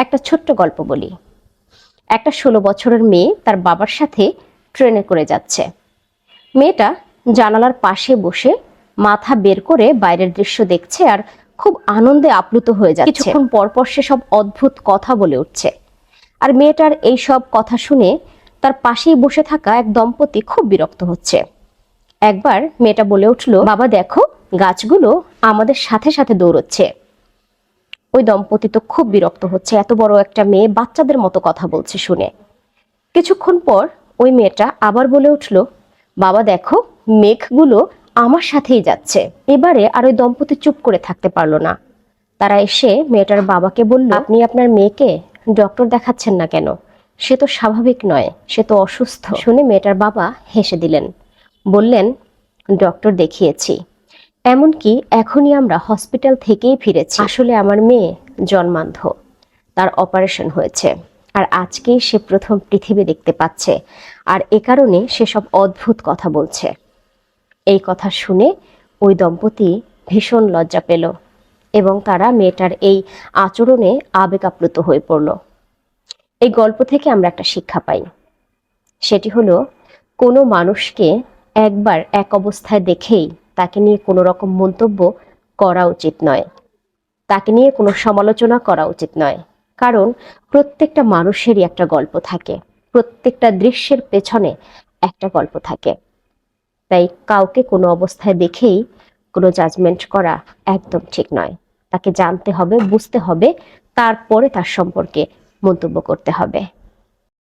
একটা ছোট্ট গল্প বলি। একটা 16 বছরের মেয়ে তার বাবার সাথে ট্রেনে করে যাচ্ছে। মেয়েটা জানালার পাশে বসে মাথা বের করে বাইরের দৃশ্য দেখছে আর খুব আনন্দে আপ্লুত হয়ে যাচ্ছে। কিছুক্ষণ পরপর সে সব অদ্ভুত কথা বলে উঠছে। আর মেয়েটার এই সব কথা শুনে তার পাশেই বসে থাকা এক দম্পতি খুব বিরক্ত হচ্ছে। একবার মেয়েটা বলে উঠল, বাবা দেখো, গাছগুলো আমাদের সাথে সাথে দৌড়চ্ছে। ওই দম্পতি তো খুব বিরক্ত হচ্ছে, এত বড় একটা মেয়ে বাচ্চাদের মতো কথা বলছে শুনে। কিছুক্ষণ পর ওই মেয়েটা আবার বলে উঠল, বাবা দেখো, মেঘগুলো আমার সাথেই যাচ্ছে। এবারে আর ওই দম্পতি চুপ করে থাকতে পারলো না। তারা এসে মেয়েটার বাবাকে বলল, আপনি আপনার মেয়েকে ডক্টর দেখাচ্ছেন না কেন? সে তো স্বাভাবিক নয়, সে তো অসুস্থ। শুনে মেয়েটার বাবা হেসে দিলেন, বললেন, ডক্টর দেখিয়েছি, এমনকি এখনই আমরা হসপিটাল থেকেই ফিরেছি। আসলে আমার মেয়ে জন্মান্ধ, তার অপারেশন হয়েছে, আর আজকেই সে প্রথম পৃথিবী দেখতে পাচ্ছে, আর এ কারণে সে সব অদ্ভুত কথা বলছে। এই কথা শুনে ওই দম্পতি ভীষণ লজ্জা পেল এবং তারা মেয়েটার এই আচরণে আবেগ আপ্লুত হয়ে পড়ল। এই গল্প থেকে আমরা একটা শিক্ষা পাই, সেটি হলো কোনো মানুষকে একবার এক অবস্থায় দেখেই তাকে নিয়ে কোনো রকম মন্তব্য করা উচিত নয়, তাকে নিয়ে কোনো সমালোচনা করা উচিত নয়। কারণ প্রত্যেকটা মানুষেরই একটা গল্প থাকে, প্রত্যেকটা দৃশ্যের পেছনে একটা গল্প থাকে। তাই কাউকে কোনো অবস্থায় দেখেই কোনো জাজমেন্ট করা একদম ঠিক নয়। তাকে জানতে হবে, বুঝতে হবে, তারপরে তার সম্পর্কে মন্তব্য করতে হবে।